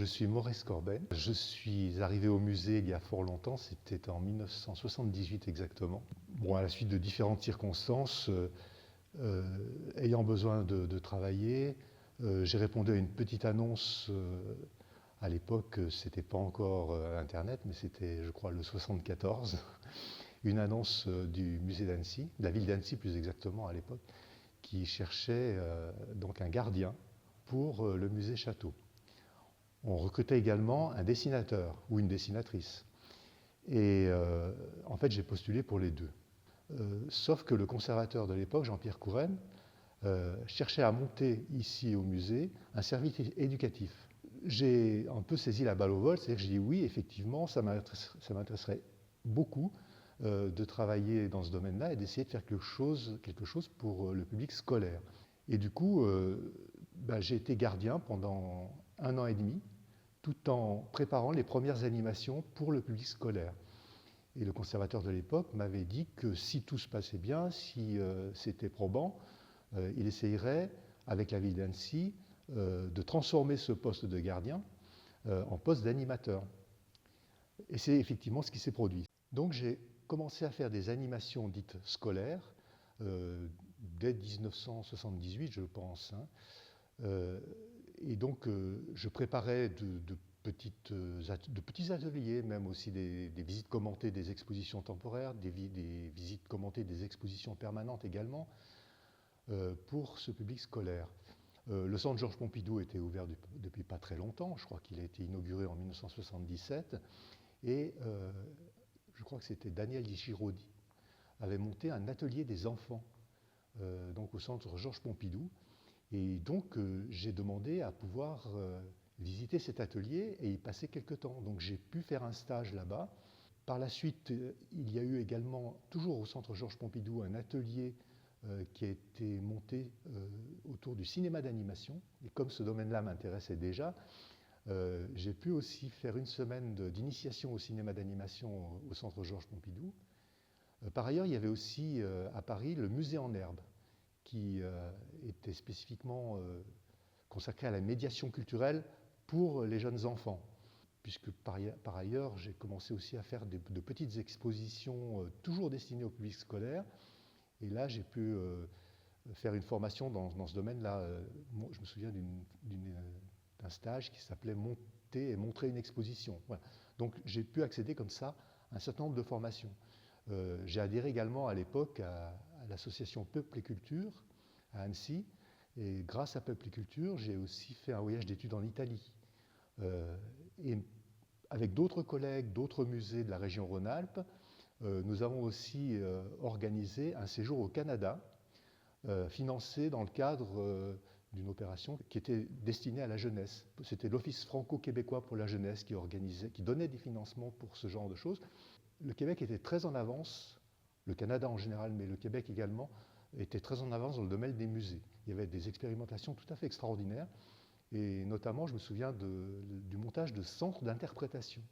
je suis Maurice Corben. Je suis arrivé au musée il y a fort longtemps, c'était en 1978 exactement. Bon, à la suite de différentes circonstances, ayant besoin de travailler, j'ai répondu à une petite annonce. À l'époque, c'était pas encore Internet, mais c'était, je crois, le 74. Une annonce du musée d'Annecy, de la ville d'Annecy plus exactement à l'époque, qui cherchait donc un gardien pour le musée Château. On recrutait également un dessinateur ou une dessinatrice. Et en fait, j'ai postulé pour les deux. Sauf que le conservateur de l'époque, Jean-Pierre Courrèmes, cherchait à monter ici au musée un service éducatif. J'ai un peu saisi la balle au vol, c'est-à-dire que j'ai dit oui, effectivement, ça m'intéresserait beaucoup de travailler dans ce domaine-là et d'essayer de faire quelque chose pour le public scolaire. Et du coup, j'ai été gardien pendant 1 an et demi, tout en préparant les premières animations pour le public scolaire. Et le conservateur de l'époque m'avait dit que si tout se passait bien, si c'était probant, il essayerait, avec la ville d'Annecy, de transformer ce poste de gardien en poste d'animateur. Et c'est effectivement ce qui s'est produit. Donc j'ai commencé à faire des animations dites scolaires dès 1978, je pense. Et donc je préparais de petits ateliers, même aussi des visites commentées des expositions temporaires, des visites commentées des expositions permanentes également, pour ce public scolaire. Le centre Georges Pompidou était ouvert depuis pas très longtemps, je crois qu'il a été inauguré en 1977, et je crois que c'était Daniel Di Girodi, avait monté un atelier des enfants donc au centre Georges Pompidou. Et donc j'ai demandé à pouvoir visiter cet atelier et y passer quelques temps. Donc j'ai pu faire un stage là-bas. Par la suite, il y a eu également, toujours au centre Georges Pompidou, un atelier qui a été monté autour du cinéma d'animation. Et comme ce domaine-là m'intéressait déjà, j'ai pu aussi faire une semaine d'initiation au cinéma d'animation au centre Georges Pompidou. Par ailleurs, il y avait aussi à Paris le musée en herbe, qui était spécifiquement consacré à la médiation culturelle pour les jeunes enfants. Puisque par ailleurs, j'ai commencé aussi à faire de petites expositions toujours destinées au public scolaire. Et là, j'ai pu faire une formation dans ce domaine-là. Je me souviens d'un stage qui s'appelait Monter et montrer une exposition. Voilà. Donc j'ai pu accéder comme ça à un certain nombre de formations. J'ai adhéré également à l'époque à l'association Peuple et Culture à Annecy. Et grâce à Peuple et Culture, j'ai aussi fait un voyage d'études en Italie. Et avec d'autres collègues, d'autres musées de la région Rhône-Alpes, nous avons aussi organisé un séjour au Canada, financé dans le cadre d'une opération qui était destinée à la jeunesse. C'était l'Office franco-québécois pour la jeunesse qui donnait des financements pour ce genre de choses. Le Québec était très en avance, le Canada en général, mais le Québec également, était très en avance dans le domaine des musées. Il y avait des expérimentations tout à fait extraordinaires, et notamment, je me souviens du montage de centres d'interprétation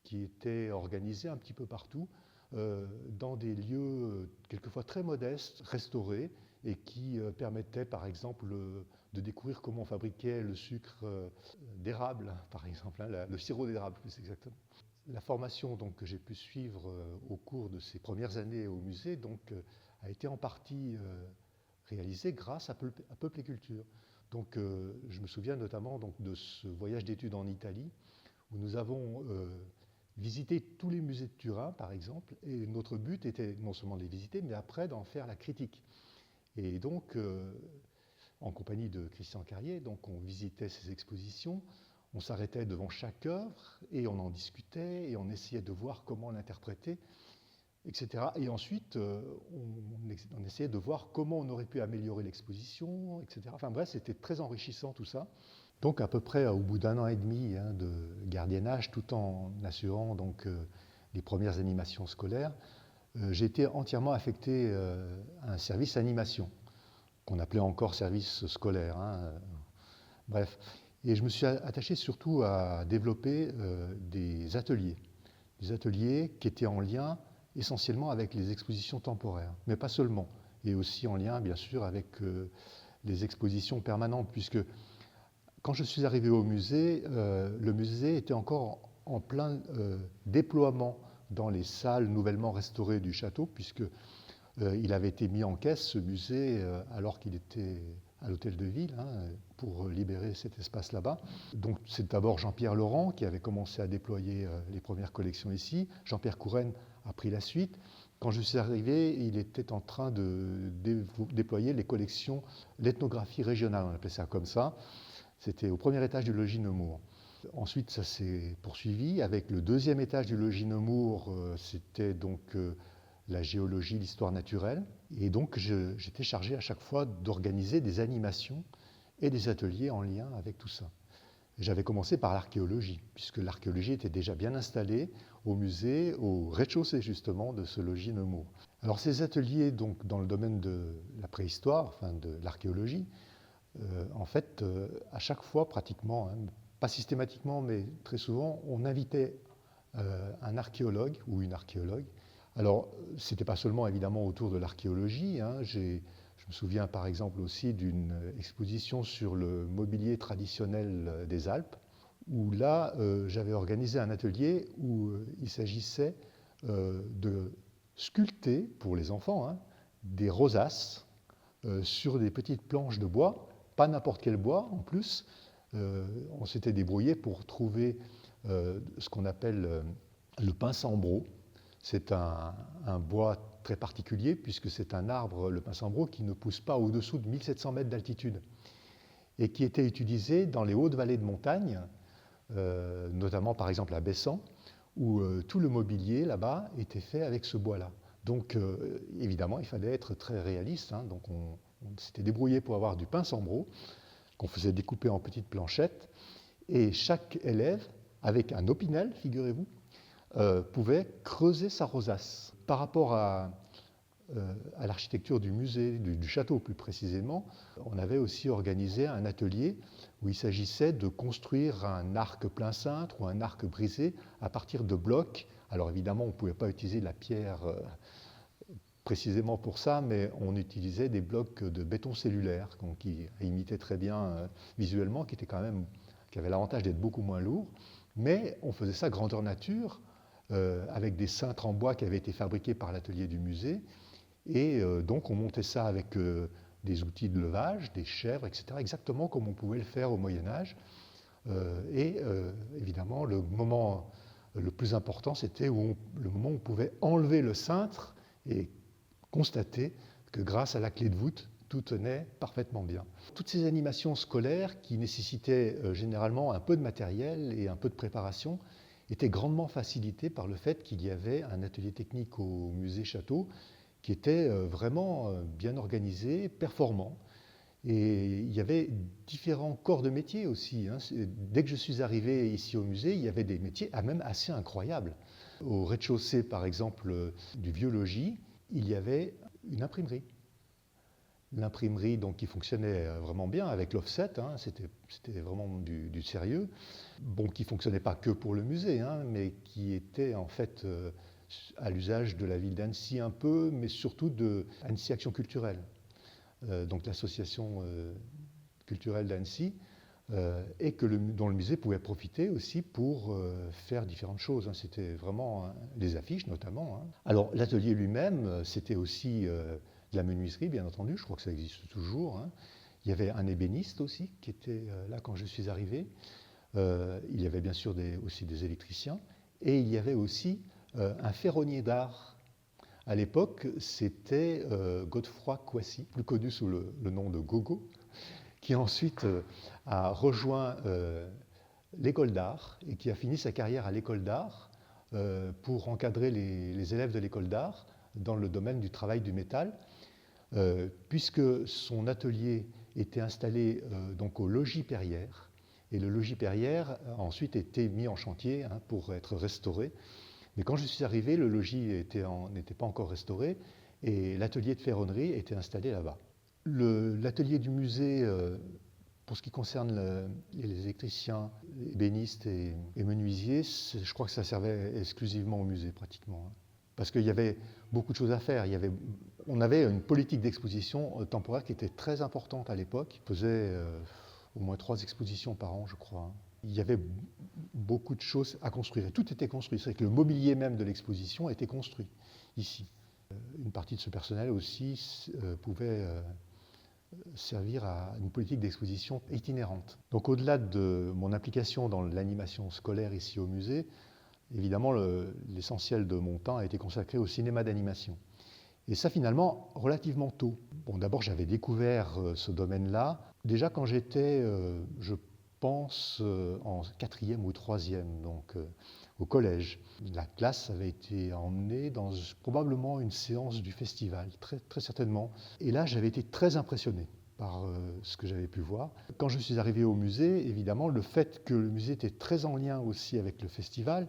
qui étaient organisés un petit peu partout, dans des lieux quelquefois très modestes, restaurés, et qui permettaient, par exemple, de découvrir comment on fabriquait le sucre d'érable, par exemple, le sirop d'érable plus exactement. La formation donc, que j'ai pu suivre au cours de ces premières années au musée a été en partie réalisée grâce à Peuple et Culture. Donc, je me souviens notamment de ce voyage d'études en Italie où nous avons visité tous les musées de Turin, par exemple, et notre but était non seulement de les visiter, mais après d'en faire la critique. Et donc, en compagnie de Christian Carrier, donc on visitait ces expositions. On s'arrêtait devant chaque œuvre et on en discutait et on essayait de voir comment l'interpréter, etc. Et ensuite, on essayait de voir comment on aurait pu améliorer l'exposition, etc. Enfin bref, c'était très enrichissant tout ça. Donc à peu près au bout d'1 an et demi de gardiennage, tout en assurant donc, les premières animations scolaires, j'ai été entièrement affecté à un service animation, qu'on appelait encore service scolaire. Bref. Et je me suis attaché surtout à développer des ateliers qui étaient en lien essentiellement avec les expositions temporaires, mais pas seulement, et aussi en lien bien sûr avec les expositions permanentes, puisque Quand je suis arrivé au musée, le musée était encore en plein déploiement dans les salles nouvellement restaurées du château, puisque il avait été mis en caisse, ce musée, alors qu'il était à l'hôtel de ville, hein, pour libérer cet espace là-bas. Donc c'est d'abord Jean-Pierre Laurent qui avait commencé à déployer les premières collections ici. Jean-Pierre Courenne a pris la suite. Quand je suis arrivé, il était en train de déployer les collections, l'ethnographie régionale, on appelait ça comme ça. C'était au premier étage du logis Nemours. Ensuite, ça s'est poursuivi avec le deuxième étage du logis Nemours, c'était donc la géologie, l'histoire naturelle. Et donc, j'étais chargé à chaque fois d'organiser des animations et des ateliers en lien avec tout ça. J'avais commencé par l'archéologie, puisque l'archéologie était déjà bien installée au musée, au rez-de-chaussée justement de ce logis Nemours. Alors ces ateliers donc, dans le domaine de la préhistoire, enfin de l'archéologie, en fait, à chaque fois pratiquement, hein, pas systématiquement, mais très souvent, on invitait un archéologue ou une archéologue. Alors, ce n'était pas seulement évidemment autour de l'archéologie. Hein. Je me souviens par exemple aussi d'une exposition sur le mobilier traditionnel des Alpes, où là, j'avais organisé un atelier où il s'agissait de sculpter, pour les enfants, hein, des rosaces sur des petites planches de bois, pas n'importe quel bois en plus. On s'était débrouillé pour trouver ce qu'on appelle le pin sambro. C'est un bois très particulier puisque c'est un arbre, le pin sambro, qui ne pousse pas au-dessous de 1700 mètres d'altitude et qui était utilisé dans les hautes vallées de montagne, notamment par exemple à Bessan, où tout le mobilier là-bas était fait avec ce bois-là. Donc évidemment, il fallait être très réaliste, hein, donc on s'était débrouillé pour avoir du pin sambro qu'on faisait découper en petites planchettes, et chaque élève, avec un opinel, figurez-vous, pouvait creuser sa rosace. Par rapport à l'architecture du musée, du château plus précisément, on avait aussi organisé un atelier où il s'agissait de construire un arc plein cintre ou un arc brisé à partir de blocs. Alors évidemment, on ne pouvait pas utiliser la pierre précisément pour ça, mais on utilisait des blocs de béton cellulaire qui imitaient très bien visuellement, qui avaient l'avantage d'être beaucoup moins lourds, mais on faisait ça grandeur nature, avec des cintres en bois qui avaient été fabriqués par l'atelier du musée, et donc on montait ça avec des outils de levage, des chèvres, etc., exactement comme on pouvait le faire au Moyen-Âge. Et évidemment, le moment le plus important, c'était le moment où on pouvait enlever le cintre et constater que grâce à la clé de voûte, tout tenait parfaitement bien. Toutes ces animations scolaires qui nécessitaient généralement un peu de matériel et un peu de préparation étaient grandement facilitées par le fait qu'il y avait un atelier technique au musée Château qui était vraiment bien organisé, performant. Et il y avait différents corps de métiers aussi. Hein. Dès que je suis arrivé ici au musée, il y avait des métiers même assez incroyables. Au rez-de-chaussée, par exemple, du vieux logis, il y avait une imprimerie. L'imprimerie donc, qui fonctionnait vraiment bien avec l'offset, hein, c'était vraiment du sérieux, bon, qui ne fonctionnait pas que pour le musée, hein, mais qui était en fait à l'usage de la ville d'Annecy un peu, mais surtout de Annecy Action Culturelle, donc l'association culturelle d'Annecy, et dont le musée pouvait profiter aussi pour faire différentes choses. Hein. C'était vraiment les affiches notamment. Hein. Alors l'atelier lui-même, c'était aussi de la menuiserie, bien entendu, je crois que ça existe toujours. Hein. Il y avait un ébéniste aussi qui était là quand je suis arrivé. Il y avait bien sûr aussi des électriciens. Et il y avait aussi un ferronnier d'art. À l'époque, c'était Godefroy Coissy, plus connu sous le nom de Gogo, qui ensuite a rejoint l'école d'art et qui a fini sa carrière à l'école d'art pour encadrer les élèves de l'école d'art dans le domaine du travail du métal, puisque son atelier était installé donc au logis Perrière, et le logis Perrière a ensuite été mis en chantier hein, pour être restauré. Mais quand je suis arrivé, le logis n'était pas encore restauré et l'atelier de ferronnerie était installé là-bas. L'atelier du musée, pour ce qui concerne les électriciens, ébénistes et menuisiers, je crois que ça servait exclusivement au musée pratiquement. Hein. Parce qu'il y avait beaucoup de choses à faire. On avait une politique d'exposition temporaire qui était très importante à l'époque, qui faisait au moins 3 expositions par an, je crois. Il y avait beaucoup de choses à construire. Et tout était construit. C'est que le mobilier même de l'exposition était construit ici. Une partie de ce personnel aussi pouvait servir à une politique d'exposition itinérante. Donc au-delà de mon implication dans l'animation scolaire ici au musée, évidemment l'essentiel de mon temps a été consacré au cinéma d'animation. Et ça finalement relativement tôt. Bon, d'abord j'avais découvert ce domaine-là déjà quand j'étais, je pense, en 4e ou 3e, donc au collège. La classe avait été emmenée dans probablement une séance du festival, très, très certainement. Et là, j'avais été très impressionné par ce que j'avais pu voir. Quand je suis arrivé au musée, évidemment, le fait que le musée était très en lien aussi avec le festival,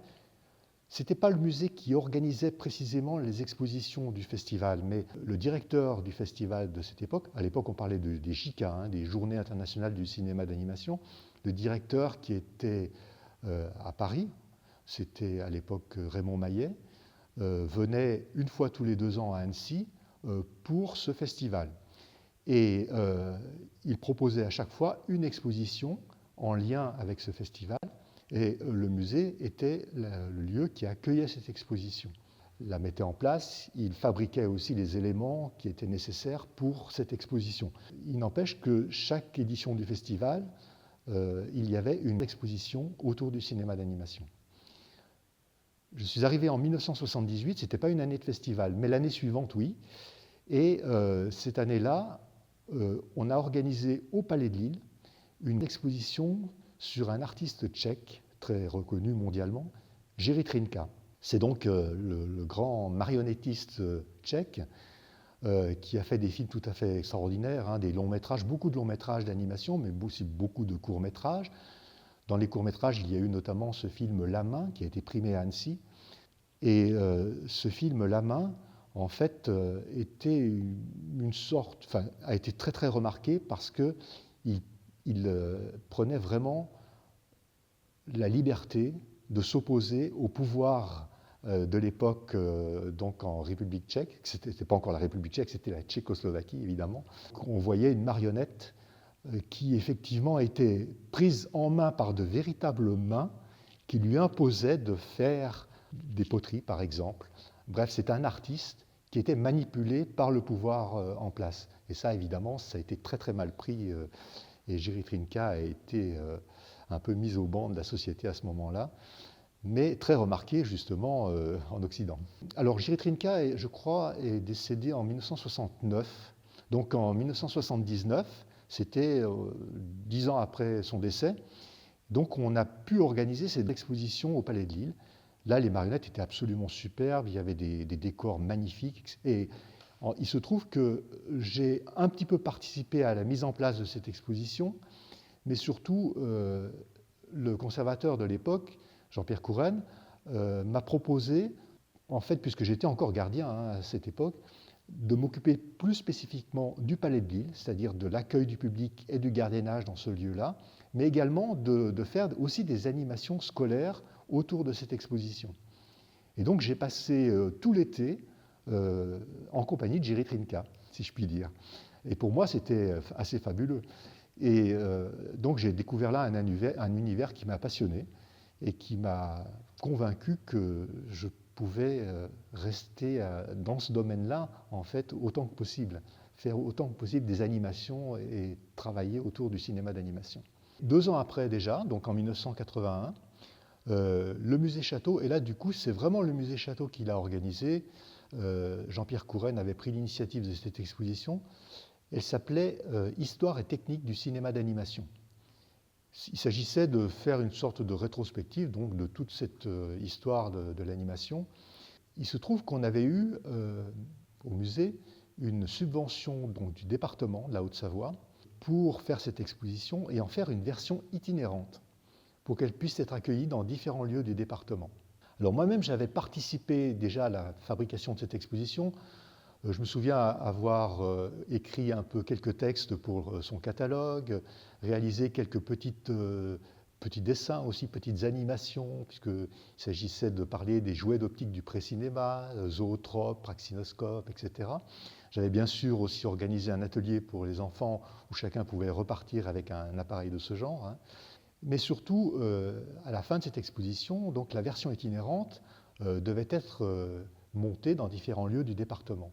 ce n'était pas le musée qui organisait précisément les expositions du festival, mais le directeur du festival de cette époque, à l'époque on parlait des JICA, des Journées internationales du cinéma d'animation, le directeur qui était à Paris, c'était à l'époque Raymond Maillet, venait une fois tous les 2 ans à Annecy pour ce festival. Et il proposait à chaque fois une exposition en lien avec ce festival. Et le musée était le lieu qui accueillait cette exposition. La mettait en place, il fabriquait aussi les éléments qui étaient nécessaires pour cette exposition. Il n'empêche que chaque édition du festival, il y avait une exposition autour du cinéma d'animation. Je suis arrivé en 1978, ce n'était pas une année de festival, mais l'année suivante, oui. Et cette année-là, on a organisé au Palais de Lille une exposition sur un artiste tchèque très reconnu mondialement, Jiří Trnka. C'est donc le grand marionnettiste tchèque qui a fait des films tout à fait extraordinaires, des longs métrages, beaucoup de longs métrages d'animation, mais aussi beaucoup de courts métrages. Dans les courts métrages, il y a eu notamment ce film La Main qui a été primé à Annecy. Et ce film La Main, en fait, était une sorte, a été très très remarqué parce que il prenait vraiment la liberté de s'opposer au pouvoir de l'époque, donc en République tchèque. Ce n'était pas encore la République tchèque, c'était la Tchécoslovaquie, évidemment. On voyait une marionnette qui, effectivement, était prise en main par de véritables mains qui lui imposaient de faire des poteries, par exemple. Bref, c'est un artiste qui était manipulé par le pouvoir en place. Et ça, évidemment, ça a été très, très mal pris. Et Jiří Trnka a été un peu mis au banc de la société à ce moment-là, mais très remarqué justement en Occident. Alors Jiří Trnka, je crois, est décédé en 1969. Donc en 1979, c'était 10 ans après son décès. Donc on a pu organiser cette exposition au Palais de Lille. Là, les marionnettes étaient absolument superbes, il y avait des décors magnifiques. Et il se trouve que j'ai un petit peu participé à la mise en place de cette exposition, mais surtout, le conservateur de l'époque, Jean-Pierre Courennes, m'a proposé, en fait, puisque j'étais encore gardien à cette époque, de m'occuper plus spécifiquement du Palais de Lille, c'est-à-dire de l'accueil du public et du gardiennage dans ce lieu-là, mais également de faire aussi des animations scolaires autour de cette exposition. Et donc j'ai passé tout l'été en compagnie de Jiří Trnka, si je puis dire. Et pour moi, c'était assez fabuleux. Et donc j'ai découvert là un univers qui m'a passionné et qui m'a convaincu que je pouvais rester dans ce domaine-là, en fait, autant que possible, faire autant que possible des animations et travailler autour du cinéma d'animation. 2 ans après déjà, donc en 1981, le musée Château, et là du coup c'est vraiment le musée Château qui l'a organisé. Jean-Pierre Courennes avait pris l'initiative de cette exposition. Elle s'appelait Histoire et technique du cinéma d'animation. Il s'agissait de faire une sorte de rétrospective donc, de toute cette histoire de l'animation. Il se trouve qu'on avait eu au musée une subvention donc, du département de la Haute-Savoie pour faire cette exposition et en faire une version itinérante pour qu'elle puisse être accueillie dans différents lieux du département. Alors moi-même, j'avais participé déjà à la fabrication de cette exposition. Je me souviens avoir écrit un peu quelques textes pour son catalogue, réalisé quelques petits dessins aussi, petites animations, puisqu'il s'agissait de parler des jouets d'optique du pré-cinéma, zootropes, praxinoscopes, etc. J'avais bien sûr aussi organisé un atelier pour les enfants où chacun pouvait repartir avec un appareil de ce genre, hein. Mais surtout, à la fin de cette exposition, donc, la version itinérante devait être montée dans différents lieux du département.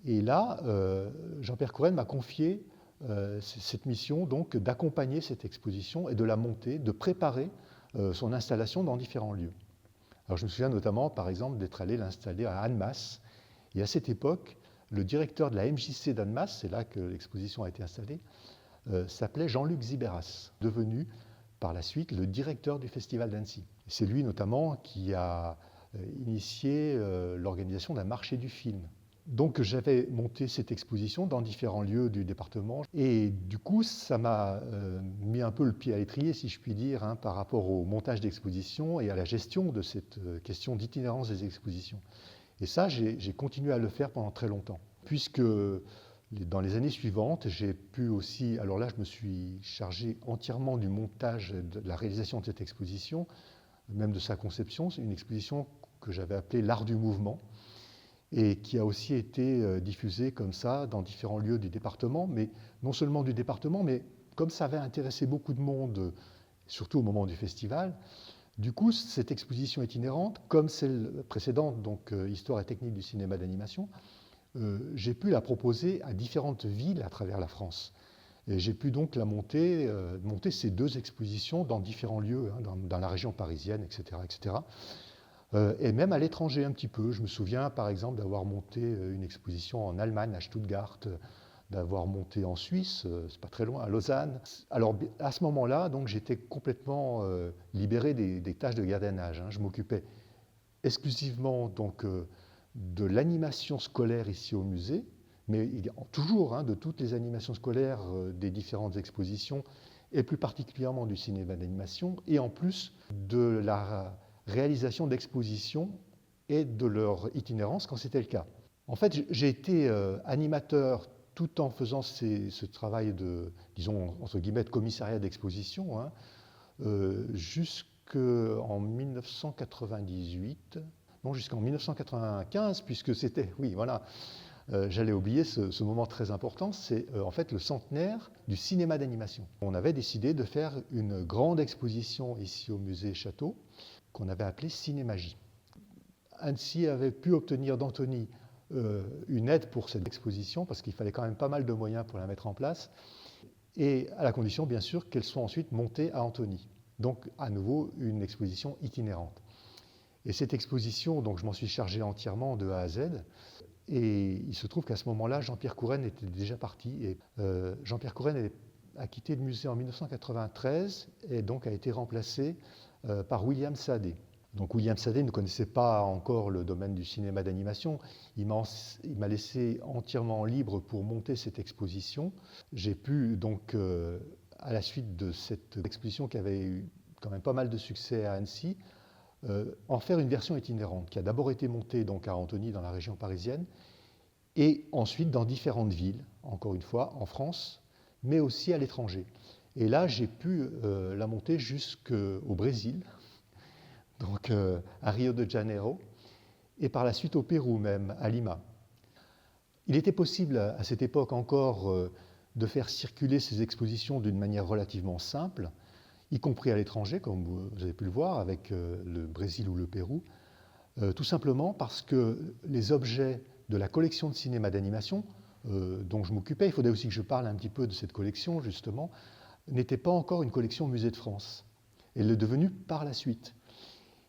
Et là, Jean-Pierre Courenne m'a confié cette mission donc d'accompagner cette exposition et de la monter, de préparer son installation dans différents lieux. Alors je me souviens notamment, par exemple, d'être allé l'installer à Annemasse. Et à cette époque, le directeur de la MJC d'Annemasse, c'est là que l'exposition a été installée, s'appelait Jean-Luc Zibéras, devenu par la suite le directeur du Festival d'Annecy. C'est lui notamment qui a initié l'organisation d'un marché du film. Donc j'avais monté cette exposition dans différents lieux du département et du coup ça m'a mis un peu le pied à l'étrier, si je puis dire, hein, par rapport au montage d'expositions et à la gestion de cette question d'itinérance des expositions. Et ça, j'ai continué à le faire pendant très longtemps, puisque dans les années suivantes, j'ai pu aussi, alors là je me suis chargé entièrement du montage, de la réalisation de cette exposition, même de sa conception. C'est une exposition que j'avais appelée l'art du mouvement, et qui a aussi été diffusée comme ça dans différents lieux du département, mais non seulement du département, mais comme ça avait intéressé beaucoup de monde, surtout au moment du festival, du coup, cette exposition itinérante, comme celle précédente, donc Histoire et technique du cinéma d'animation, j'ai pu la proposer à différentes villes à travers la France. Et j'ai pu donc monter ces deux expositions dans différents lieux, hein, dans la région parisienne, etc., etc. Et même à l'étranger un petit peu. Je me souviens par exemple d'avoir monté une exposition en Allemagne, à Stuttgart, d'avoir monté en Suisse, c'est pas très loin, à Lausanne. Alors à ce moment-là, donc j'étais complètement libéré des tâches de gardiennage, hein. Je m'occupais exclusivement donc de l'animation scolaire ici au musée, mais toujours hein, de toutes les animations scolaires des différentes expositions, et plus particulièrement du cinéma d'animation, et en plus de la réalisation d'expositions et de leur itinérance quand c'était le cas. En fait, j'ai été animateur tout en faisant ce travail de, disons, entre guillemets, de commissariat d'exposition, hein, jusqu'en 1998, non, jusqu'en 1995, puisque c'était, oui, voilà, j'allais oublier ce moment très important, c'est en fait le centenaire du cinéma d'animation. On avait décidé de faire une grande exposition ici au musée Château, qu'on avait appelée Cinémagie. Annecy avait pu obtenir d'Antony une aide pour cette exposition, parce qu'il fallait quand même pas mal de moyens pour la mettre en place, et à la condition, bien sûr, qu'elle soit ensuite montée à Antony. Donc, à nouveau, une exposition itinérante. Et cette exposition, donc, je m'en suis chargé entièrement de A à Z, et il se trouve qu'à ce moment-là, Jean-Pierre Courenne était déjà parti, et Jean-Pierre Courenne a quitté le musée en 1993, et donc a été remplacé par William Sadet. Donc William Sadet ne connaissait pas encore le domaine du cinéma d'animation. Il m'a laissé entièrement libre pour monter cette exposition. J'ai pu donc, à la suite de cette exposition qui avait eu quand même pas mal de succès à Annecy, en faire une version itinérante, qui a d'abord été montée donc à Antony, dans la région parisienne, et ensuite dans différentes villes, encore une fois, en France, mais aussi à l'étranger. Et là, j'ai pu la monter jusqu'au Brésil, donc à Rio de Janeiro, et par la suite au Pérou même, à Lima. Il était possible à cette époque encore de faire circuler ces expositions d'une manière relativement simple, y compris à l'étranger, comme vous avez pu le voir avec le Brésil ou le Pérou, tout simplement parce que les objets de la collection de cinéma d'animation dont je m'occupais, il faudrait aussi que je parle un petit peu de cette collection justement, n'était pas encore une collection Musée de France. Elle est devenue par la suite.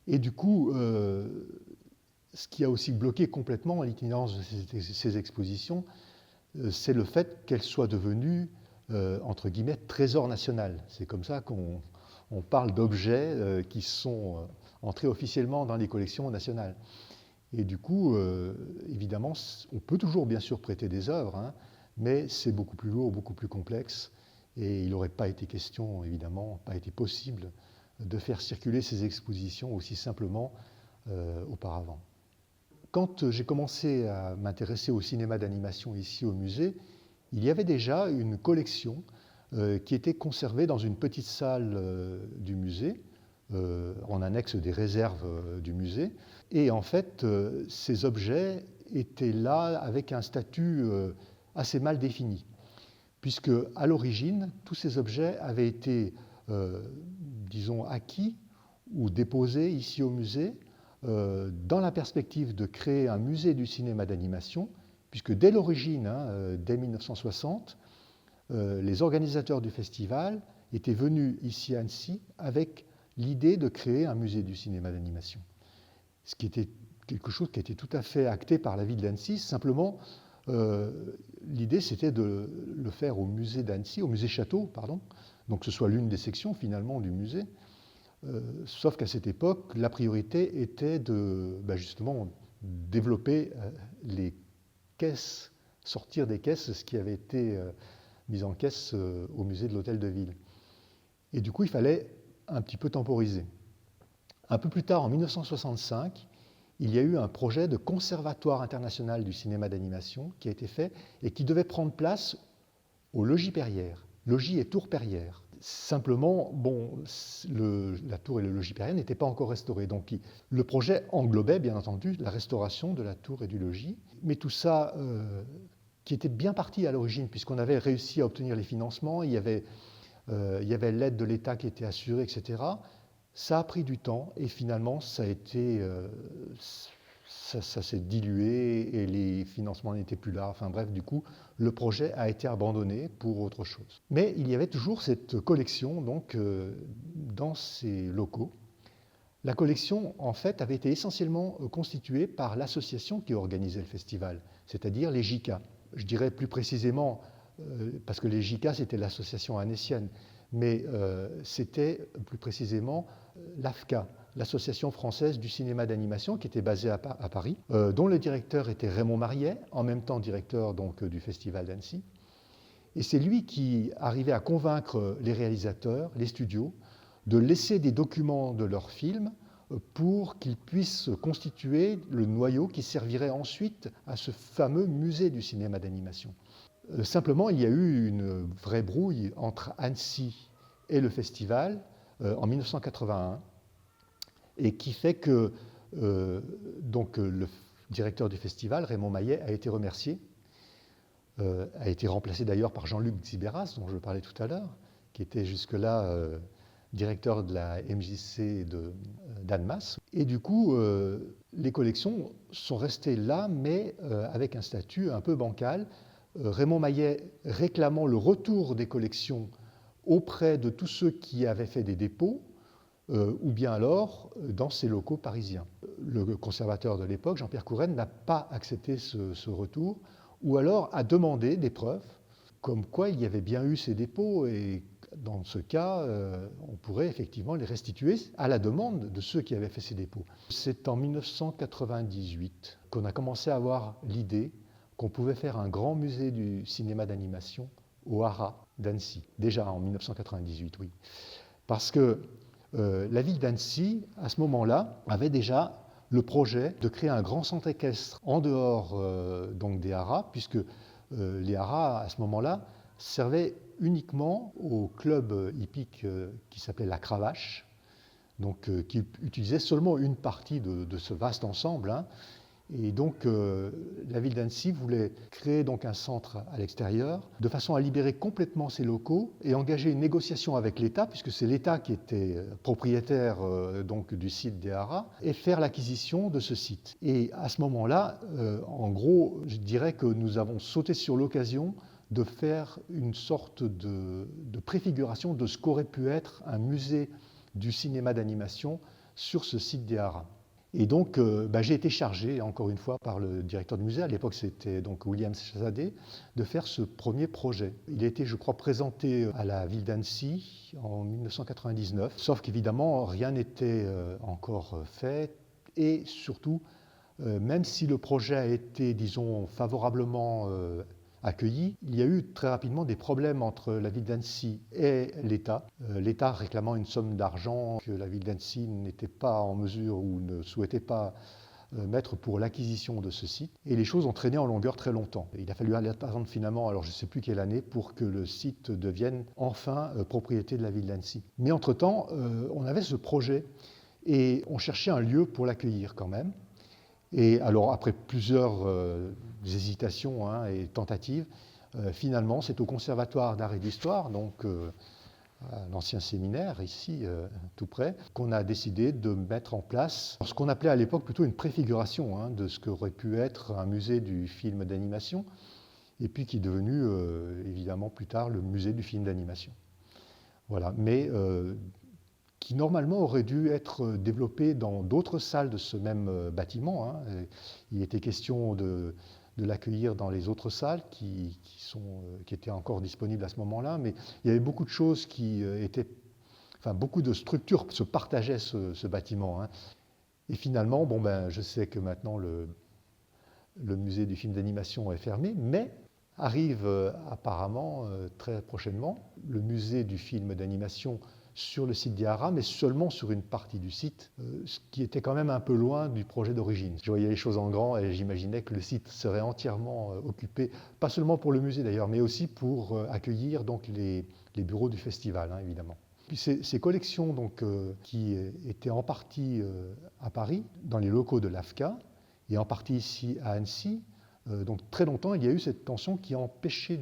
Et du coup, ce qui a aussi bloqué complètement l'itinérance de ces expositions, c'est le fait qu'elles soient devenues, entre guillemets, trésor national. C'est comme ça qu'on parle d'objets qui sont entrés officiellement dans les collections nationales. Et du coup, évidemment, on peut toujours bien sûr prêter des œuvres, hein, mais c'est beaucoup plus lourd, beaucoup plus complexe, et il n'aurait pas été question, évidemment, pas été possible de faire circuler ces expositions aussi simplement auparavant. Quand j'ai commencé à m'intéresser au cinéma d'animation ici au musée, il y avait déjà une collection qui était conservée dans une petite salle du musée, en annexe des réserves du musée. Et en fait, ces objets était là avec un statut assez mal défini, puisque à l'origine, tous ces objets avaient été, disons, acquis ou déposés ici au musée dans la perspective de créer un musée du cinéma d'animation, puisque dès l'origine, dès 1960, les organisateurs du festival étaient venus ici à Annecy avec l'idée de créer un musée du cinéma d'animation. Ce qui était quelque chose qui a été tout à fait acté par la ville d'Annecy. Simplement, l'idée, c'était de le faire au musée d'Annecy, au musée Château, pardon, donc que ce soit l'une des sections finalement du musée. Sauf qu'à cette époque, la priorité était de justement développer les caisses, sortir des caisses ce qui avait été mis en caisse au musée de l'Hôtel de Ville. Et du coup, il fallait un petit peu temporiser. Un peu plus tard, en 1965, il y a eu un projet de conservatoire international du cinéma d'animation qui a été fait et qui devait prendre place au logis Perrière, logis et tour Perrière. Simplement, la tour et le logis Perrière n'étaient pas encore restaurés. Donc le projet englobait, bien entendu, la restauration de la tour et du logis. Mais tout ça, qui était bien parti à l'origine, puisqu'on avait réussi à obtenir les financements, il y avait l'aide de l'État qui était assurée, etc. Ça a pris du temps et finalement, ça s'est dilué et les financements n'étaient plus là. Enfin bref, du coup, le projet a été abandonné pour autre chose. Mais il y avait toujours cette collection donc, dans ces locaux. La collection, en fait, avait été essentiellement constituée par l'association qui organisait le festival, c'est-à-dire les JICA. Je dirais plus précisément, parce que les JICA, c'était l'association annécienne, mais c'était plus précisément l'AFCA, l'Association française du cinéma d'animation, qui était basée à Paris, dont le directeur était Raymond Mariet, en même temps directeur donc, du Festival d'Annecy. Et c'est lui qui arrivait à convaincre les réalisateurs, les studios, de laisser des documents de leurs films pour qu'ils puissent constituer le noyau qui servirait ensuite à ce fameux musée du cinéma d'animation. Simplement, il y a eu une vraie brouille entre Annecy et le festival en 1981, et qui fait que donc, le directeur du festival, Raymond Mariet, a été remercié, a été remplacé d'ailleurs par Jean-Luc Xiberas, dont je parlais tout à l'heure, qui était jusque-là directeur de la MJC d'Annemasse. Et du coup, les collections sont restées là, mais avec un statut un peu bancal. Raymond Mariet réclamant le retour des collections auprès de tous ceux qui avaient fait des dépôts, ou bien alors dans ces locaux parisiens. Le conservateur de l'époque, Jean-Pierre Courenne, n'a pas accepté ce retour, ou alors a demandé des preuves, comme quoi il y avait bien eu ces dépôts, et dans ce cas, on pourrait effectivement les restituer à la demande de ceux qui avaient fait ces dépôts. C'est en 1998 qu'on a commencé à avoir l'idée qu'on pouvait faire un grand musée du cinéma d'animation au Haras d'Annecy, déjà en 1998, oui. Parce que la ville d'Annecy, à ce moment-là, avait déjà le projet de créer un grand centre équestre en dehors donc des haras, puisque les haras, à ce moment-là, servaient uniquement au club hippique qui s'appelait la Cravache, donc qui utilisait seulement une partie de ce vaste ensemble, hein. Et donc, la ville d'Annecy voulait créer donc un centre à l'extérieur, de façon à libérer complètement ces locaux et engager une négociation avec l'État, puisque c'est l'État qui était propriétaire donc du site des haras, et faire l'acquisition de ce site. Et à ce moment-là, en gros, je dirais que nous avons sauté sur l'occasion de faire une sorte de préfiguration de ce qu'aurait pu être un musée du cinéma d'animation sur ce site des haras. Et donc, j'ai été chargé, encore une fois, par le directeur du musée, à l'époque c'était donc William Chazadeh, de faire ce premier projet. Il a été, je crois, présenté à la ville d'Annecy en 1999, sauf qu'évidemment, rien n'était encore fait, et surtout, même si le projet a été, disons, favorablement accueilli, il y a eu très rapidement des problèmes entre la ville d'Annecy et l'État. L'État réclamant une somme d'argent que la ville d'Annecy n'était pas en mesure ou ne souhaitait pas mettre pour l'acquisition de ce site. Et les choses ont traîné en longueur très longtemps. Il a fallu attendre finalement, alors je ne sais plus quelle année, pour que le site devienne enfin propriété de la ville d'Annecy. Mais entre-temps, on avait ce projet et on cherchait un lieu pour l'accueillir quand même. Et alors, après plusieurs hésitations hein, et tentatives, finalement, c'est au Conservatoire d'art et d'histoire, donc l'ancien séminaire, ici, tout près, qu'on a décidé de mettre en place ce qu'on appelait à l'époque plutôt une préfiguration hein, de ce qu'aurait pu être un musée du film d'animation, et puis qui est devenu, évidemment, plus tard, le musée du film d'animation. Voilà, mais qui normalement aurait dû être développé dans d'autres salles de ce même bâtiment. Hein. Il était question de l'accueillir dans les autres salles qui étaient encore disponibles à ce moment-là, mais il y avait beaucoup de choses qui étaient... Enfin, beaucoup de structures se partageaient ce bâtiment. Hein. Et finalement, bon ben, je sais que maintenant le musée du film d'animation est fermé, mais arrive apparemment très prochainement le musée du film d'animation sur le site d'IARA, mais seulement sur une partie du site, ce qui était quand même un peu loin du projet d'origine. Je voyais les choses en grand et j'imaginais que le site serait entièrement occupé, pas seulement pour le musée d'ailleurs, mais aussi pour accueillir donc, les bureaux du festival, hein, évidemment. Puis ces collections donc, qui étaient en partie à Paris, dans les locaux de l'AFCA, et en partie ici à Annecy, donc très longtemps, il y a eu cette tension qui empêchait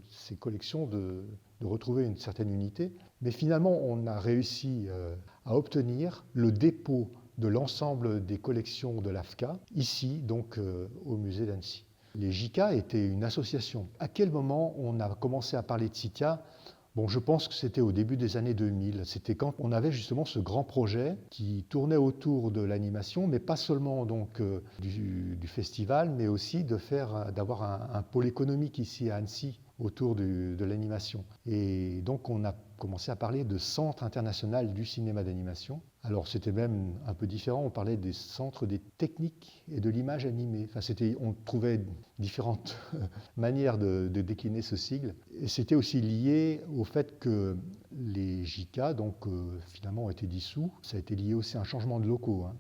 ces collections de retrouver une certaine unité. Mais finalement, on a réussi à obtenir le dépôt de l'ensemble des collections de l'AFCA, ici, donc au musée d'Annecy. Les JICA étaient une association. À quel moment on a commencé à parler de CITIA ? Bon, je pense que c'était au début des années 2000. C'était quand on avait justement ce grand projet qui tournait autour de l'animation, mais pas seulement donc, du festival, mais aussi d'avoir un pôle économique ici à Annecy autour de l'animation. Et donc on a commencé à parler de Centre international du cinéma d'animation. Alors c'était même un peu différent, on parlait des centres des techniques et de l'image animée. Enfin, on trouvait différentes manières de décliner ce sigle. Et c'était aussi lié au fait que les JICA, donc, finalement, ont été dissous. Ça a été lié aussi à un changement de locaux, hein,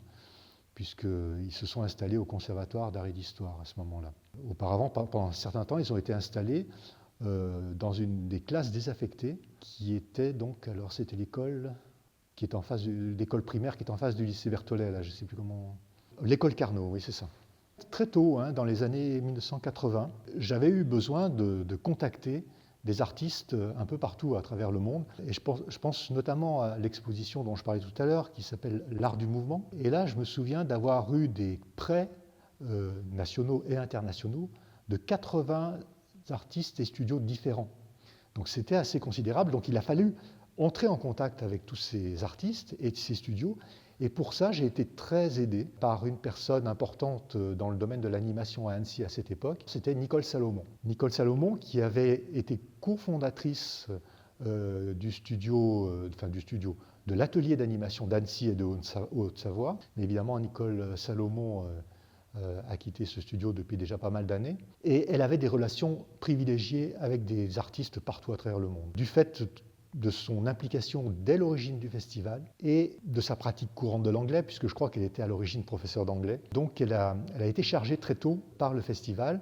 puisqu'ils se sont installés au Conservatoire d'art et d'histoire à ce moment-là. Auparavant, pendant un certain temps, ils ont été installés dans une des classes désaffectées qui était donc, alors c'était l'école qui est en face l'école primaire qui est en face du lycée Berthollet, là, je ne sais plus comment... L'école Carnot, oui, c'est ça. Très tôt, hein, dans les années 1980, j'avais eu besoin de contacter des artistes un peu partout à travers le monde. Et je pense notamment à l'exposition dont je parlais tout à l'heure, qui s'appelle L'Art du Mouvement. Et là, je me souviens d'avoir eu des prêts nationaux et internationaux de 80 artistes et studios différents. Donc c'était assez considérable. Donc il a fallu entrer en contact avec tous ces artistes et ces studios. Et pour ça, j'ai été très aidé par une personne importante dans le domaine de l'animation à Annecy à cette époque. C'était Nicole Salomon. Nicole Salomon qui avait été cofondatrice du studio, de l'atelier d'animation d'Annecy et de Haute-Savoie. Mais évidemment, Nicole Salomon a quitté ce studio depuis déjà pas mal d'années. Et elle avait des relations privilégiées avec des artistes partout à travers le monde. Du fait de son implication dès l'origine du festival et de sa pratique courante de l'anglais, puisque je crois qu'elle était à l'origine professeure d'anglais. Donc elle a été chargée très tôt par le festival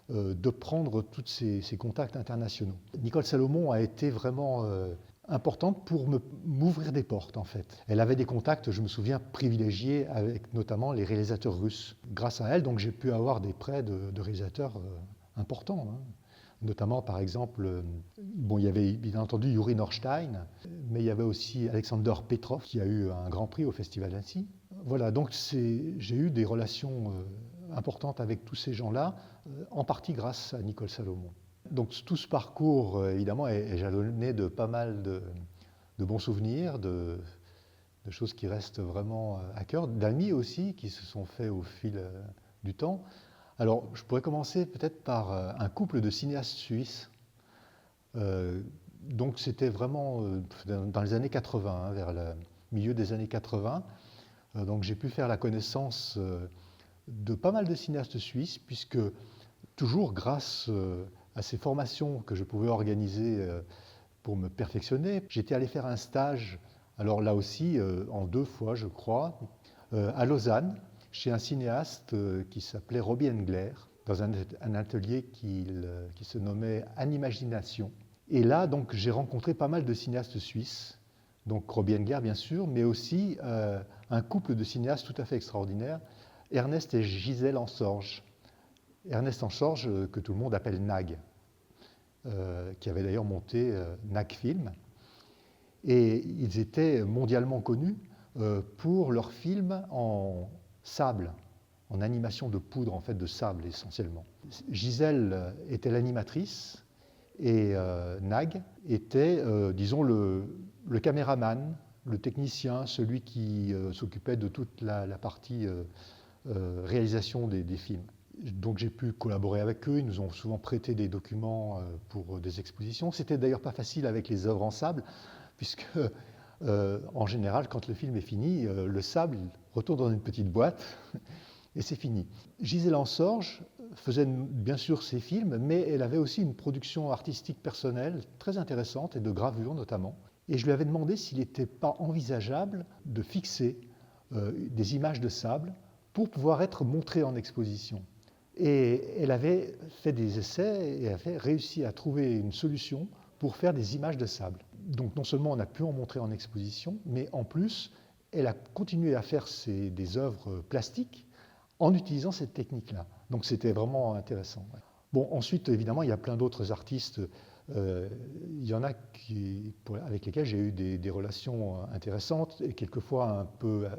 de prendre tous ces contacts internationaux. Nicole Salomon a été vraiment importante pour m'ouvrir des portes, en fait. Elle avait des contacts, je me souviens, privilégiés avec notamment les réalisateurs russes. Grâce à elle, donc, j'ai pu avoir des prêts de réalisateurs importants, hein. Notamment, par exemple, bon, il y avait bien entendu Yuri Norstein, mais il y avait aussi Alexander Petrov qui a eu un grand prix au Festival d'Annecy. Voilà, donc j'ai eu des relations importantes avec tous ces gens-là, en partie grâce à Nicole Salomon. Donc tout ce parcours, évidemment, est jalonné de pas mal de bons souvenirs, de choses qui restent vraiment à cœur, d'amis aussi qui se sont faits au fil du temps. Alors, je pourrais commencer peut-être par un couple de cinéastes suisses. Donc, c'était vraiment dans les années 80, hein, vers le milieu des années 80. Donc, j'ai pu faire la connaissance de pas mal de cinéastes suisses, puisque toujours grâce à ces formations que je pouvais organiser pour me perfectionner, j'étais allé faire un stage, alors là aussi, en 2 fois, je crois, à Lausanne, chez un cinéaste qui s'appelait Robbie Engler, dans un atelier qui se nommait Animagination. Et là, donc, j'ai rencontré pas mal de cinéastes suisses, donc Robbie Engler, bien sûr, mais aussi un couple de cinéastes tout à fait extraordinaires, Ernest et Gisèle Ensorge. Ernest Ensorge, que tout le monde appelle Nag, qui avait d'ailleurs monté Nag Film. Et ils étaient mondialement connus pour leurs films en sable, en animation de poudre, en fait, de sable essentiellement. Gisèle était l'animatrice et Nag était, disons, le caméraman, le technicien, celui qui s'occupait de toute la partie réalisation des films. Donc j'ai pu collaborer avec eux, ils nous ont souvent prêté des documents pour des expositions. C'était d'ailleurs pas facile avec les œuvres en sable, puisque en général, quand le film est fini, le sable retourne dans une petite boîte et c'est fini. Gisèle Ensorge faisait bien sûr ses films, mais elle avait aussi une production artistique personnelle très intéressante et de gravure notamment. Et je lui avais demandé s'il n'était pas envisageable de fixer des images de sable pour pouvoir être montrées en exposition. Et elle avait fait des essais et avait réussi à trouver une solution pour faire des images de sable. Donc non seulement on a pu en montrer en exposition, mais en plus, elle a continué à faire des œuvres plastiques en utilisant cette technique-là. Donc c'était vraiment intéressant. Bon, ensuite, évidemment, il y a plein d'autres artistes. Il y en a avec lesquels j'ai eu des relations intéressantes et quelquefois un peu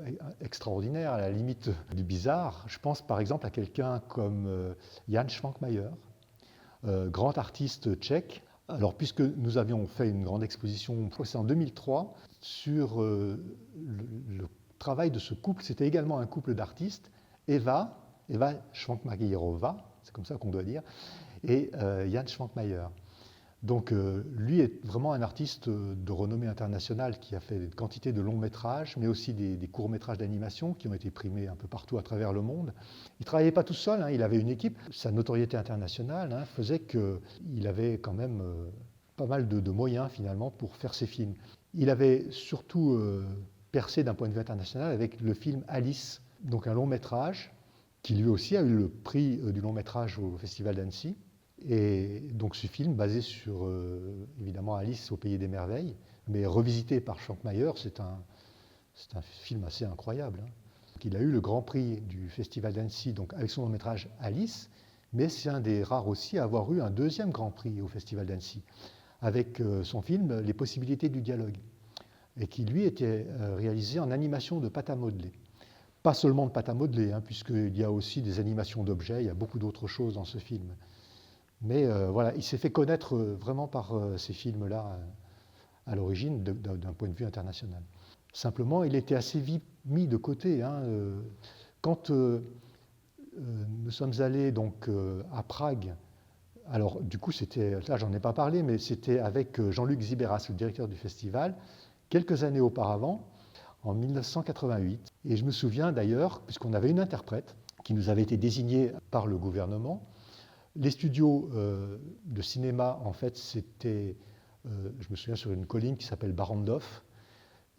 extraordinaires, à la limite du bizarre. Je pense par exemple à quelqu'un comme Jan Švankmajer, grand artiste tchèque. Alors, puisque nous avions fait une grande exposition, je crois que c'est en 2003, sur le travail de ce couple, c'était également un couple d'artistes, Eva Švankmajerova, c'est comme ça qu'on doit dire, et Jan Švankmajer. Donc lui est vraiment un artiste de renommée internationale qui a fait une quantité de longs métrages, mais aussi des courts métrages d'animation qui ont été primés un peu partout à travers le monde. Il ne travaillait pas tout seul, hein, il avait une équipe. Sa notoriété internationale faisait qu'il avait quand même pas mal de moyens finalement pour faire ses films. Il avait surtout percé d'un point de vue international avec le film Alice, donc un long métrage qui lui aussi a eu le prix du long métrage au Festival d'Annecy. Et donc ce film, basé sur, évidemment, Alice au Pays des Merveilles, mais revisité par Švankmajer, c'est un film assez incroyable. Hein. Il a eu le grand prix du Festival d'Annecy, donc avec son long-métrage Alice, mais c'est un des rares aussi à avoir eu un deuxième grand prix au Festival d'Annecy, avec son film Les possibilités du dialogue, et qui lui était réalisé en animation de pâte à modeler. Pas seulement de pâte à modeler, hein, puisqu'il y a aussi des animations d'objets, il y a beaucoup d'autres choses dans ce film. Mais voilà, il s'est fait connaître vraiment par ces films-là à l'origine d'un point de vue international. Simplement, il était assez vite mis de côté. Hein. Quand nous sommes allés donc, à Prague, alors du coup, là j'en ai pas parlé, mais c'était avec Jean-Luc Ziberas, le directeur du festival, quelques années auparavant, en 1988. Et je me souviens d'ailleurs, puisqu'on avait une interprète qui nous avait été désignée par le gouvernement. Les studios de cinéma, en fait, c'était, je me souviens, sur une colline qui s'appelle Barrandov,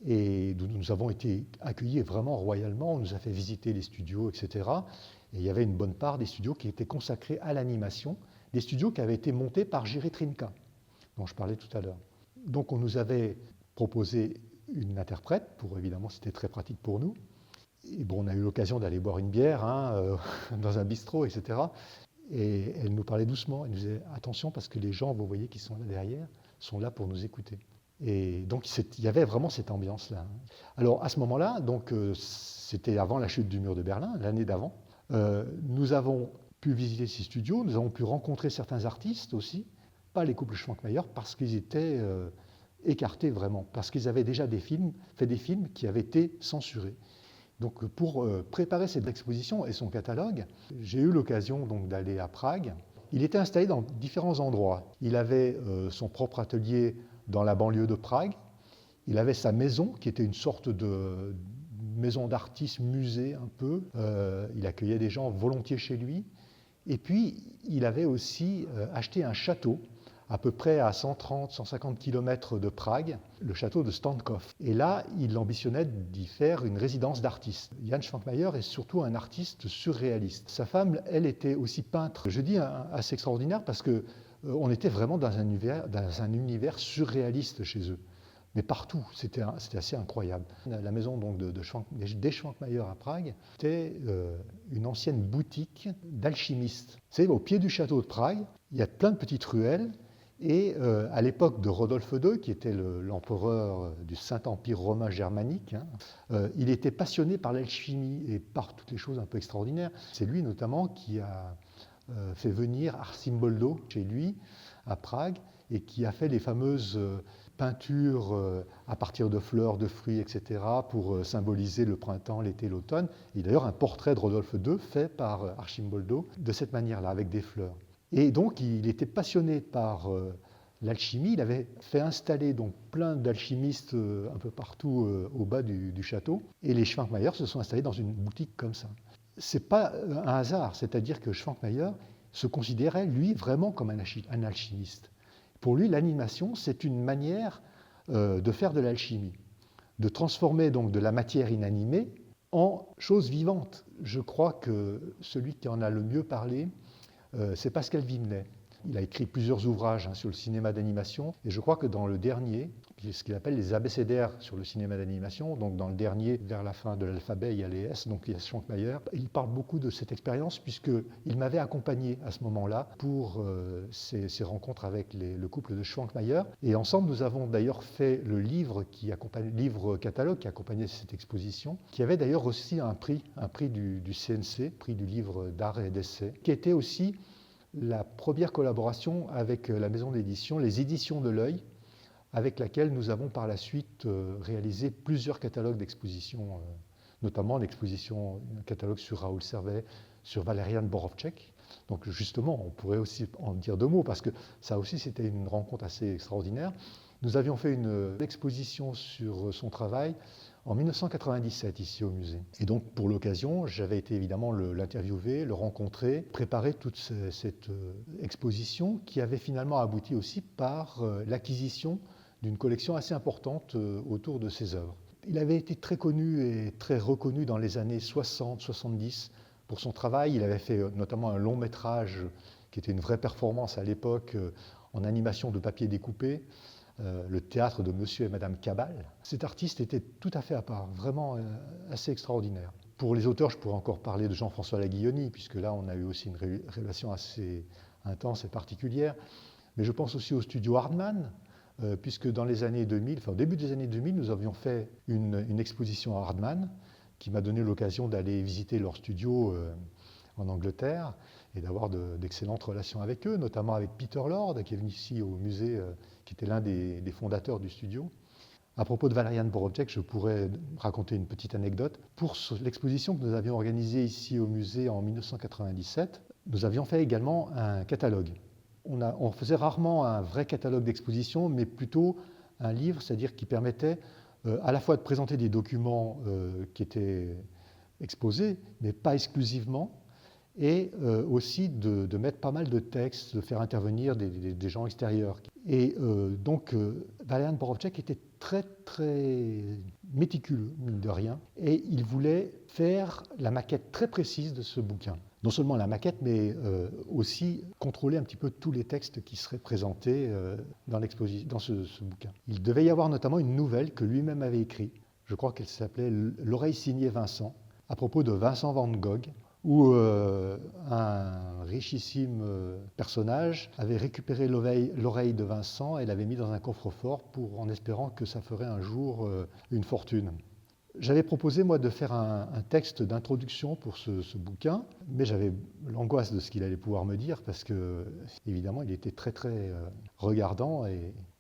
et nous avons été accueillis vraiment royalement. On nous a fait visiter les studios, etc. Et il y avait une bonne part des studios qui étaient consacrés à l'animation, des studios qui avaient été montés par Jiří Trnka, dont je parlais tout à l'heure. Donc on nous avait proposé une interprète, évidemment c'était très pratique pour nous. Et bon, on a eu l'occasion d'aller boire une bière dans un bistrot, etc. Et elle nous parlait doucement, elle nous disait « Attention, parce que les gens, vous voyez, qui sont là derrière, sont là pour nous écouter ». Et donc, il y avait vraiment cette ambiance-là. Alors, à ce moment-là, donc, c'était avant la chute du mur de Berlin, l'année d'avant, nous avons pu visiter ces studios, nous avons pu rencontrer certains artistes aussi, pas les couples Švankmajer, parce qu'ils étaient écartés vraiment, parce qu'ils avaient déjà fait des films qui avaient été censurés. Donc pour préparer cette exposition et son catalogue, j'ai eu l'occasion donc d'aller à Prague. Il était installé dans différents endroits. Il avait son propre atelier dans la banlieue de Prague. Il avait sa maison, qui était une sorte de maison d'artiste, musée un peu. Il accueillait des gens volontiers chez lui. Et puis, il avait aussi acheté un château, à peu près à 130-150 km de Prague, le château de Stankov. Et là, il ambitionnait d'y faire une résidence d'artiste. Jan Švankmajer est surtout un artiste surréaliste. Sa femme, elle, était aussi peintre. Je dis assez extraordinaire parce qu'on était vraiment dans un univers surréaliste chez eux. mais partout. C'était assez incroyable. La maison donc, des Schwankmajer à Prague était une ancienne boutique d'alchimistes. C'est au pied du château de Prague, il y a plein de petites ruelles. Et à l'époque de Rodolphe II, qui était l'empereur du Saint-Empire romain germanique, il était passionné par l'alchimie et par toutes les choses un peu extraordinaires. C'est lui notamment qui a fait venir Arcimboldo chez lui à Prague et qui a fait les fameuses peintures à partir de fleurs, de fruits, etc. pour symboliser le printemps, l'été, l'automne. Et d'ailleurs un portrait de Rodolphe II fait par Arcimboldo de cette manière-là, avec des fleurs. Et donc, il était passionné par l'alchimie. Il avait fait installer donc plein d'alchimistes un peu partout au bas du château. Et les Schwankmajer se sont installés dans une boutique comme ça. Ce n'est pas un hasard, c'est-à-dire que Schwankmajer se considérait, lui, vraiment comme un alchimiste. Pour lui, l'animation, c'est une manière de faire de l'alchimie, de transformer donc de la matière inanimée en chose vivante. Je crois que celui qui en a le mieux parlé, c'est Pascal Vimenet. Il a écrit plusieurs ouvrages sur le cinéma d'animation, et je crois que dans le dernier, ce qu'il appelle les abécédaires sur le cinéma d'animation, donc dans le dernier, vers la fin de l'alphabet, il y a les S, donc il y a Schwankmajer. Il parle beaucoup de cette expérience, puisqu'il m'avait accompagné à ce moment-là pour ces rencontres avec le couple de Schwankmajer. Et ensemble, nous avons d'ailleurs fait le livre catalogue qui accompagnait cette exposition, qui avait d'ailleurs aussi un prix du CNC, prix du livre d'art et d'essai, qui était aussi la première collaboration avec la maison d'édition, les Éditions de l'Œil, avec laquelle nous avons par la suite réalisé plusieurs catalogues d'expositions, notamment un catalogue sur Raoul Servet, sur Valerian Borovtchik. Donc justement, on pourrait aussi en dire deux mots, parce que ça aussi c'était une rencontre assez extraordinaire. Nous avions fait une exposition sur son travail en 1997 ici au musée. Et donc pour l'occasion, j'avais été évidemment l'interviewer, le rencontrer, préparer toute cette exposition qui avait finalement abouti aussi par l'acquisition d'une collection assez importante autour de ses œuvres. Il avait été très connu et très reconnu dans les années 60-70 pour son travail. Il avait fait notamment un long métrage qui était une vraie performance à l'époque en animation de papier découpé, le théâtre de Monsieur et Madame Cabal. Cet artiste était tout à fait à part, vraiment assez extraordinaire. Pour les auteurs, je pourrais encore parler de Jean-François Laguilloni, puisque là, on a eu aussi une relation assez intense et particulière. Mais je pense aussi au studio Hardman, puisque dans les années 2000, au début des années 2000, nous avions fait une exposition à Hardman, qui m'a donné l'occasion d'aller visiter leur studio en Angleterre et d'avoir d'excellentes relations avec eux, notamment avec Peter Lord, qui est venu ici au musée, qui était l'un des fondateurs du studio. À propos de Valerian Borovtchik, je pourrais raconter une petite anecdote. Pour l'exposition que nous avions organisée ici au musée en 1997, nous avions fait également un catalogue. On faisait rarement un vrai catalogue d'exposition, mais plutôt un livre, c'est-à-dire qui permettait à la fois de présenter des documents qui étaient exposés, mais pas exclusivement, et aussi de mettre pas mal de textes, de faire intervenir des gens extérieurs. Et donc, Valerian Borovtchik était très, très méticuleux, mine de rien, et il voulait faire la maquette très précise de ce bouquin. Non seulement la maquette, mais aussi contrôler un petit peu tous les textes qui seraient présentés dans ce bouquin. Il devait y avoir notamment une nouvelle que lui-même avait écrite, je crois qu'elle s'appelait « L'oreille signée Vincent », à propos de Vincent van Gogh, où un richissime personnage avait récupéré l'oreille de Vincent et l'avait mis dans un coffre-fort en espérant que ça ferait un jour une fortune. J'avais proposé, moi, de faire un texte d'introduction pour ce bouquin, mais j'avais l'angoisse de ce qu'il allait pouvoir me dire, parce que, évidemment, il était très, très regardant.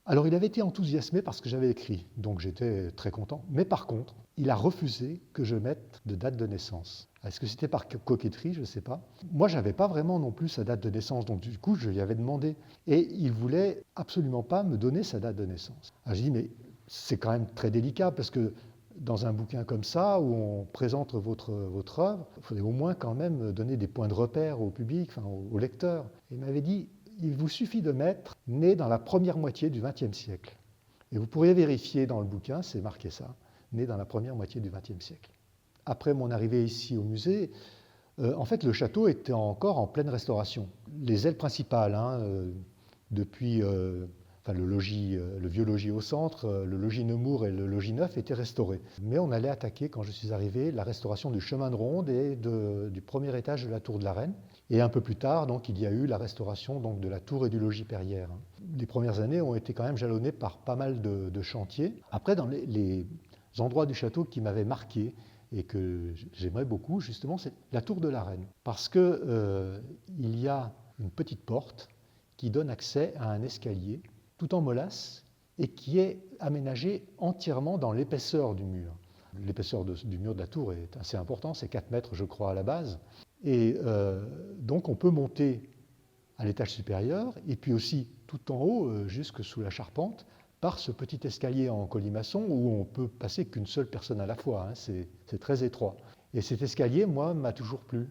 Alors, il avait été enthousiasmé par ce que j'avais écrit, donc j'étais très content. Mais par contre, il a refusé que je mette de date de naissance. Est-ce que c'était par coquetterie? Je ne sais pas. Moi, je n'avais pas vraiment non plus sa date de naissance, donc du coup, je lui avais demandé. Et il ne voulait absolument pas me donner sa date de naissance. Alors, je dis, mais c'est quand même très délicat, parce que dans un bouquin comme ça, où on présente votre œuvre, il faudrait au moins quand même donner des points de repère au public, au lecteur. Et il m'avait dit, il vous suffit de mettre « né dans la première moitié du XXe siècle ». Et vous pourriez vérifier dans le bouquin, c'est marqué ça, « né dans la première moitié du XXe siècle ». Après mon arrivée ici au musée, en fait, le château était encore en pleine restauration. Les ailes principales, depuis enfin le vieux logis au centre, le logis Nemours et le logis neuf étaient restaurés. Mais on allait attaquer, quand je suis arrivé, la restauration du chemin de ronde et du premier étage de la tour de la Reine. Et un peu plus tard, donc, il y a eu la restauration donc, de la tour et du logis Perrière. Les premières années ont été quand même jalonnées par pas mal de chantiers. Après, dans les endroits du château qui m'avaient marqué et que j'aimerais beaucoup, justement, c'est la tour de la Reine. Parce que il y a une petite porte qui donne accès à un escalier tout en molasse et qui est aménagé entièrement dans l'épaisseur du mur. L'épaisseur du mur de la tour est assez importante, c'est 4 mètres je crois à la base. Et donc on peut monter à l'étage supérieur et puis aussi tout en haut, jusque sous la charpente, par ce petit escalier en colimaçon où on peut passer qu'une seule personne à la fois, hein, c'est très étroit. Et cet escalier, moi, m'a toujours plu.